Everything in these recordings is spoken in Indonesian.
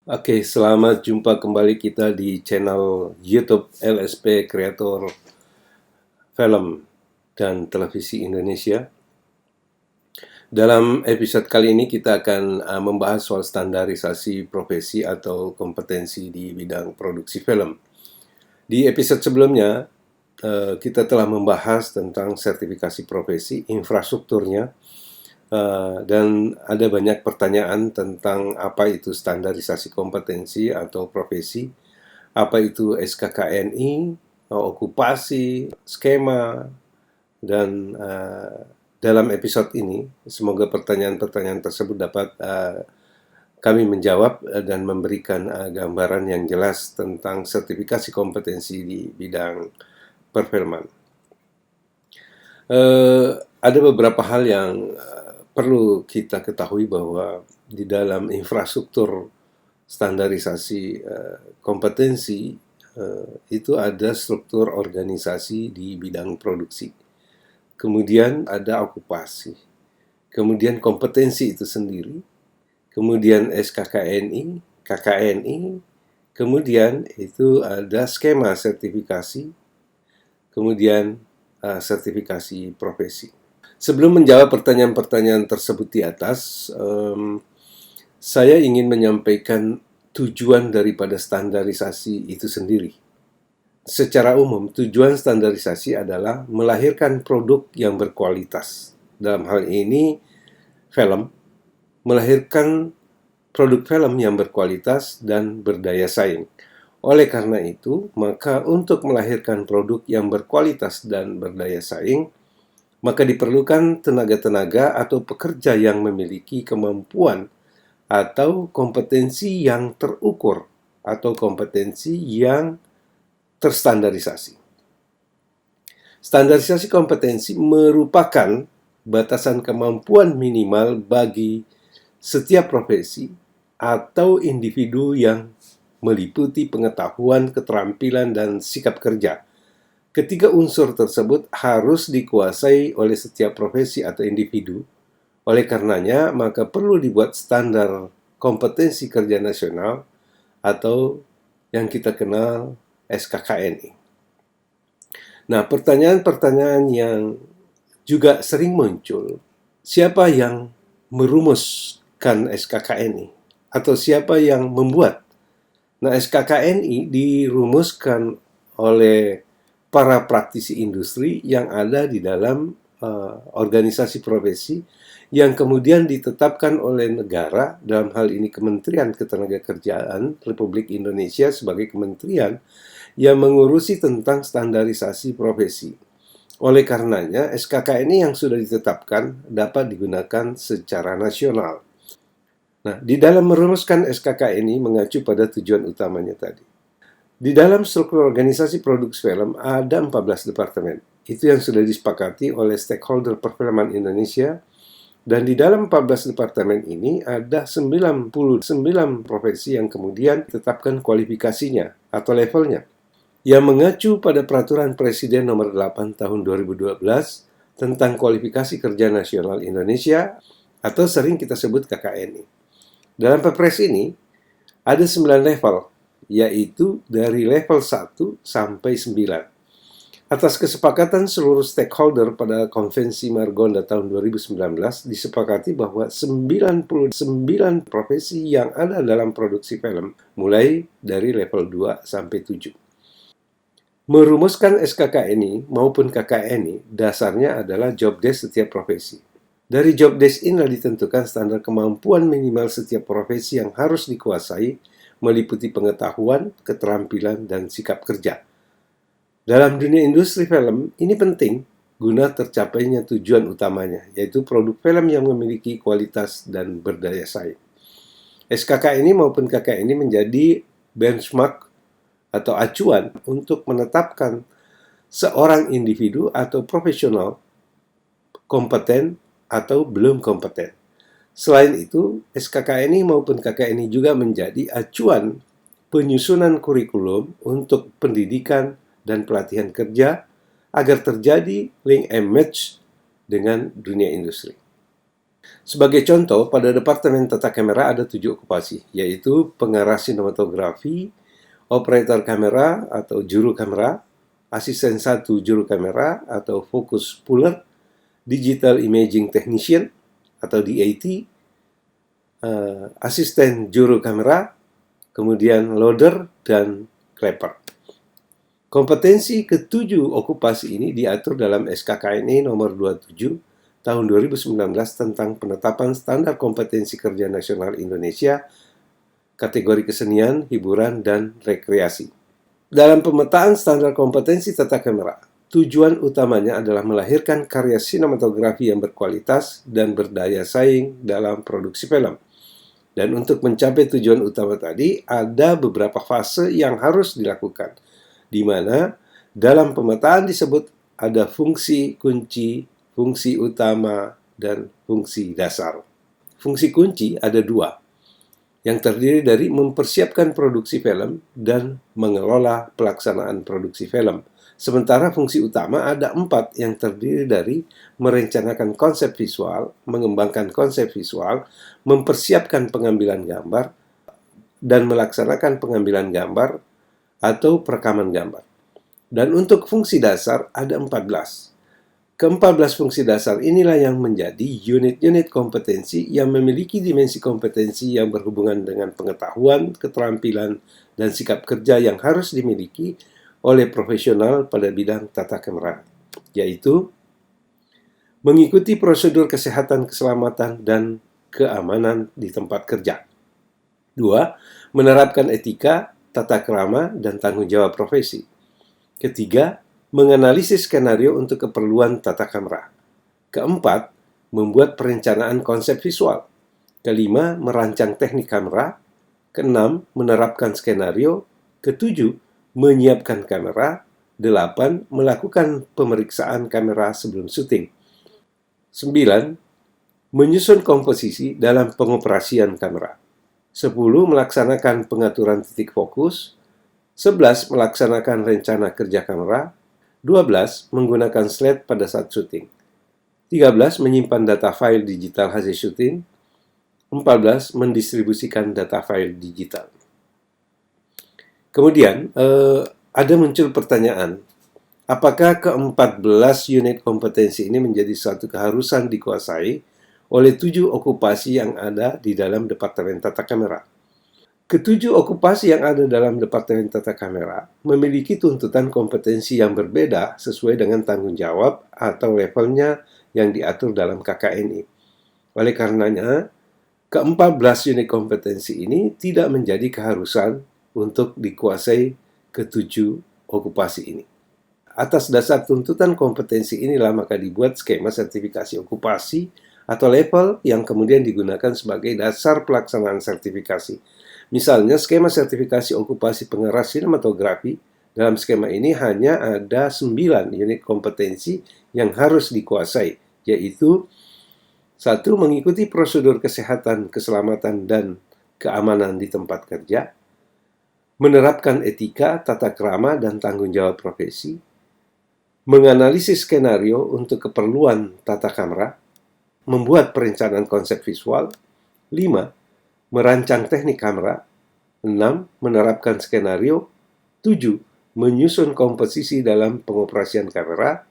Oke, selamat jumpa kembali kita di channel YouTube LSP Kreator Film dan Televisi Indonesia. Dalam episode kali ini kita akan membahas soal standarisasi profesi atau kompetensi di bidang produksi film. Di episode sebelumnya, kita telah membahas tentang sertifikasi profesi, infrastrukturnya, dan ada banyak pertanyaan tentang apa itu standarisasi kompetensi atau profesi, apa itu SKKNI, okupasi, skema, dan dalam episode ini semoga pertanyaan-pertanyaan tersebut dapat kami menjawab dan memberikan gambaran yang jelas tentang sertifikasi kompetensi di bidang perfilman. Ada beberapa hal yang perlu kita ketahui bahwa di dalam infrastruktur standarisasi kompetensi itu ada struktur organisasi di bidang produksi. Kemudian ada okupasi. Kemudian kompetensi itu sendiri. Kemudian SKKNI, KKNI. Kemudian itu ada skema sertifikasi. Kemudian sertifikasi profesi. Sebelum menjawab pertanyaan-pertanyaan tersebut di atas, saya ingin menyampaikan tujuan daripada standarisasi itu sendiri. Secara umum, tujuan standarisasi adalah melahirkan produk yang berkualitas. Dalam hal ini, film, melahirkan produk film yang berkualitas dan berdaya saing. Oleh karena itu, maka untuk melahirkan produk yang berkualitas dan berdaya saing, maka diperlukan tenaga-tenaga atau pekerja yang memiliki kemampuan atau kompetensi yang terukur atau kompetensi yang terstandarisasi. Standarisasi kompetensi merupakan batasan kemampuan minimal bagi setiap profesi atau individu yang meliputi pengetahuan, keterampilan, dan sikap kerja. Ketiga unsur tersebut harus dikuasai oleh setiap profesi atau individu. Oleh karenanya, maka perlu dibuat standar kompetensi kerja nasional atau yang kita kenal SKKNI. Nah, pertanyaan-pertanyaan yang juga sering muncul, siapa yang merumuskan SKKNI? Atau siapa yang membuat? Nah, SKKNI dirumuskan oleh para praktisi industri yang ada di dalam organisasi profesi yang kemudian ditetapkan oleh negara, dalam hal ini Kementerian Ketenagakerjaan Republik Indonesia sebagai kementerian yang mengurusi tentang standarisasi profesi. Oleh karenanya, SKKNI yang sudah ditetapkan dapat digunakan secara nasional. Nah, di dalam merumuskan SKKNI mengacu pada tujuan utamanya tadi. Di dalam struktur organisasi produksi film ada 14 departemen. Itu yang sudah disepakati oleh stakeholder perfilman Indonesia. Dan di dalam 14 departemen ini ada 99 profesi yang kemudian ditetapkan kualifikasinya atau levelnya, yang mengacu pada Peraturan Presiden Nomor 8 Tahun 2012 tentang Kualifikasi Kerja Nasional Indonesia atau sering kita sebut KKNI. Dalam Perpres ini ada 9 level, yaitu dari level 1 sampai 9. Atas kesepakatan seluruh stakeholder pada Konvensi Margonda tahun 2019, disepakati bahwa 99 profesi yang ada dalam produksi film, mulai dari level 2 sampai 7. Merumuskan SKKNI maupun KKNI, dasarnya adalah job desk setiap profesi. Dari job desk inilah ditentukan standar kemampuan minimal setiap profesi yang harus dikuasai, meliputi pengetahuan, keterampilan, dan sikap kerja. Dalam dunia industri film, ini penting guna tercapainya tujuan utamanya, yaitu produk film yang memiliki kualitas dan berdaya saing. SKKNI maupun KKNI menjadi benchmark atau acuan untuk menetapkan seorang individu atau profesional kompeten atau belum kompeten. Selain itu, SKKNI maupun KKNI juga menjadi acuan penyusunan kurikulum untuk pendidikan dan pelatihan kerja agar terjadi link and match dengan dunia industri. Sebagai contoh, pada Departemen Tata Kamera ada 7 okupasi, yaitu pengarah sinematografi, operator kamera atau juru kamera, asisten 1 juru kamera atau focus puller, digital imaging technician atau DAT, asisten juru kamera, kemudian loader, dan clapper. Kompetensi ke-7 okupasi ini diatur dalam SKKNE nomor 27 tahun 2019 tentang penetapan standar kompetensi kerja nasional Indonesia, kategori kesenian, hiburan, dan rekreasi. Dalam pemetaan standar kompetensi tata kamera, tujuan utamanya adalah melahirkan karya sinematografi yang berkualitas dan berdaya saing dalam produksi film. Dan untuk mencapai tujuan utama tadi, ada beberapa fase yang harus dilakukan, di mana dalam pemetaan disebut ada fungsi kunci, fungsi utama, dan fungsi dasar. Fungsi kunci ada 2, yang terdiri dari mempersiapkan produksi film dan mengelola pelaksanaan produksi film. Sementara fungsi utama ada 4, yang terdiri dari merencanakan konsep visual, mengembangkan konsep visual, mempersiapkan pengambilan gambar, dan melaksanakan pengambilan gambar atau perekaman gambar. Dan untuk fungsi dasar ada 14. Ke-14 fungsi dasar inilah yang menjadi unit-unit kompetensi yang memiliki dimensi kompetensi yang berhubungan dengan pengetahuan, keterampilan, dan sikap kerja yang harus dimiliki oleh profesional pada bidang tata kamera, yaitu mengikuti prosedur kesehatan, keselamatan, dan keamanan di tempat kerja. 2. Menerapkan etika, tata krama, dan tanggung jawab profesi. Ketiga, menganalisis skenario untuk keperluan tata kamera. Keempat, membuat perencanaan konsep visual. Kelima, merancang teknik kamera. Keenam, menerapkan skenario. Ketujuh, menyiapkan kamera. 8. Melakukan pemeriksaan kamera sebelum syuting. 9. Menyusun komposisi dalam pengoperasian kamera. 10. Melaksanakan pengaturan titik fokus. 11. Melaksanakan rencana kerja kamera. 12. Menggunakan slide pada saat syuting. 13. Menyimpan data file digital hasil syuting. 14. Mendistribusikan data file digital. Kemudian, ada muncul pertanyaan, apakah ke-14 unit kompetensi ini menjadi suatu keharusan dikuasai oleh 7 okupasi yang ada di dalam Departemen Tata Kamera? Ketujuh okupasi yang ada dalam Departemen Tata Kamera memiliki tuntutan kompetensi yang berbeda sesuai dengan tanggung jawab atau levelnya yang diatur dalam KKNI. Oleh karenanya, ke-14 unit kompetensi ini tidak menjadi keharusan untuk dikuasai ketujuh okupasi ini. Atas dasar tuntutan kompetensi inilah maka dibuat skema sertifikasi okupasi atau level yang kemudian digunakan sebagai dasar pelaksanaan sertifikasi. Misalnya, skema sertifikasi okupasi pengarah sinematografi, dalam skema ini hanya ada 9 unit kompetensi yang harus dikuasai, yaitu 1. Mengikuti prosedur kesehatan, keselamatan, dan keamanan di tempat kerja, menerapkan etika, tata krama, dan tanggung jawab profesi, menganalisis skenario untuk keperluan tata kamera, membuat perencanaan konsep visual, 5. Merancang teknik kamera, 6. Menerapkan skenario, 7. Menyusun komposisi dalam pengoperasian kamera,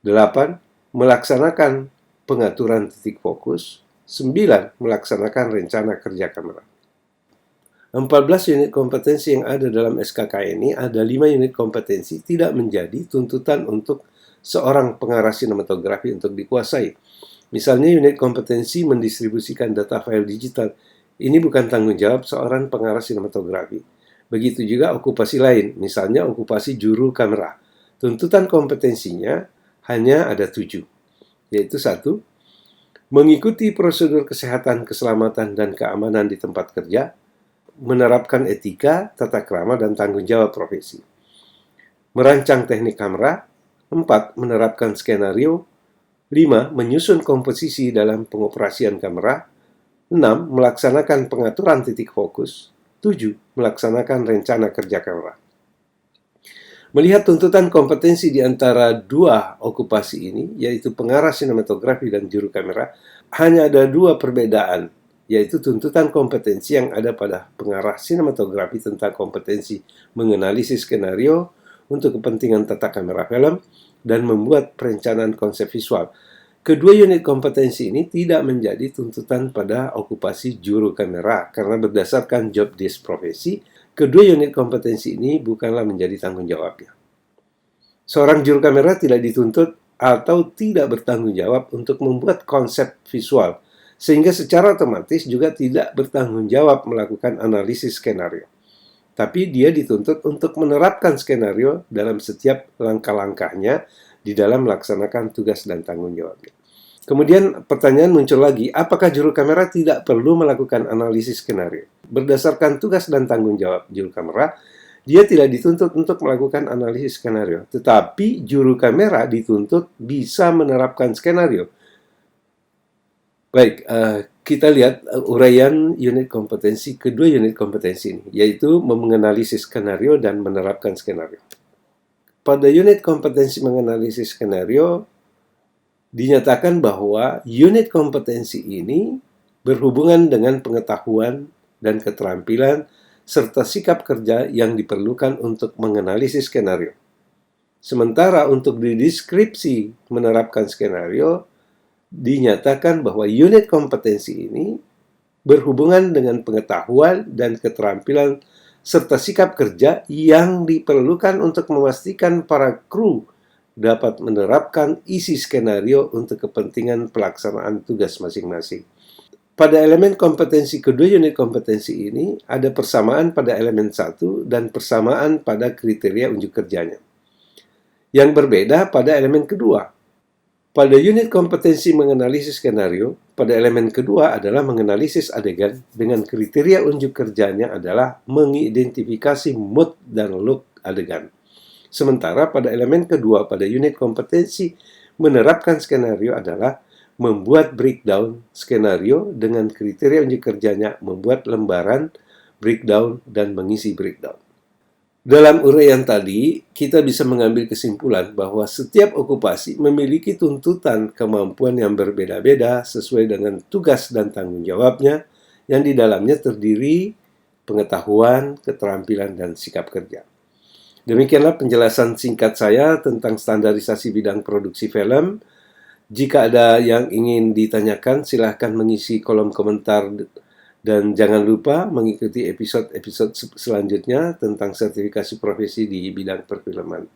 8. Melaksanakan pengaturan titik fokus, 9. Melaksanakan rencana kerja kamera. 14 unit kompetensi yang ada dalam SKK ini, ada 5 unit kompetensi tidak menjadi tuntutan untuk seorang pengarah sinematografi untuk dikuasai. Misalnya unit kompetensi mendistribusikan data file digital. Ini bukan tanggung jawab seorang pengarah sinematografi. Begitu juga okupasi lain, misalnya okupasi juru kamera. Tuntutan kompetensinya hanya ada 7, yaitu 1. Mengikuti prosedur kesehatan, keselamatan, dan keamanan di tempat kerja, menerapkan etika, tata krama, dan tanggung jawab profesi. Merancang teknik kamera. 4. Menerapkan skenario. 5. Menyusun komposisi dalam pengoperasian kamera. 6. Melaksanakan pengaturan titik fokus. 7. Melaksanakan rencana kerja kamera. Melihat tuntutan kompetensi di antara dua okupasi ini, yaitu pengarah sinematografi dan juru kamera, hanya ada dua perbedaan, yaitu tuntutan kompetensi yang ada pada pengarah sinematografi tentang kompetensi menganalisis skenario untuk kepentingan tata kamera film dan membuat perencanaan konsep visual. Kedua unit kompetensi ini tidak menjadi tuntutan pada okupasi juru kamera karena berdasarkan job desk profesi, kedua unit kompetensi ini bukanlah menjadi tanggung jawabnya. Seorang juru kamera tidak dituntut atau tidak bertanggung jawab untuk membuat konsep visual, sehingga secara otomatis juga tidak bertanggung jawab melakukan analisis skenario. Tapi dia dituntut untuk menerapkan skenario dalam setiap langkah-langkahnya di dalam melaksanakan tugas dan tanggung jawabnya. Kemudian pertanyaan muncul lagi, apakah juru kamera tidak perlu melakukan analisis skenario? Berdasarkan tugas dan tanggung jawab juru kamera, dia tidak dituntut untuk melakukan analisis skenario, tetapi juru kamera dituntut bisa menerapkan skenario. Baik, kita lihat uraian unit kompetensi, kedua unit kompetensi ini, yaitu menganalisis skenario dan menerapkan skenario. Pada unit kompetensi menganalisis skenario, dinyatakan bahwa unit kompetensi ini berhubungan dengan pengetahuan dan keterampilan serta sikap kerja yang diperlukan untuk menganalisis skenario. Sementara untuk di deskripsi menerapkan skenario, dinyatakan bahwa unit kompetensi ini berhubungan dengan pengetahuan dan keterampilan serta sikap kerja yang diperlukan untuk memastikan para kru dapat menerapkan isi skenario untuk kepentingan pelaksanaan tugas masing-masing. Pada elemen kompetensi kedua unit kompetensi ini, ada persamaan pada elemen 1 dan persamaan pada kriteria unjuk kerjanya. Yang berbeda pada elemen kedua. Pada unit kompetensi menganalisis skenario, pada elemen kedua adalah menganalisis adegan dengan kriteria unjuk kerjanya adalah mengidentifikasi mood dan look adegan. Sementara pada elemen kedua pada unit kompetensi menerapkan skenario adalah membuat breakdown skenario dengan kriteria unjuk kerjanya, membuat lembaran breakdown dan mengisi breakdown. Dalam uraian tadi, kita bisa mengambil kesimpulan bahwa setiap okupasi memiliki tuntutan kemampuan yang berbeda-beda sesuai dengan tugas dan tanggung jawabnya yang di dalamnya terdiri pengetahuan, keterampilan, dan sikap kerja. Demikianlah penjelasan singkat saya tentang standarisasi bidang produksi film. Jika ada yang ingin ditanyakan, silahkan mengisi kolom komentar dan jangan lupa mengikuti episode-episode selanjutnya tentang sertifikasi profesi di bidang perfilman.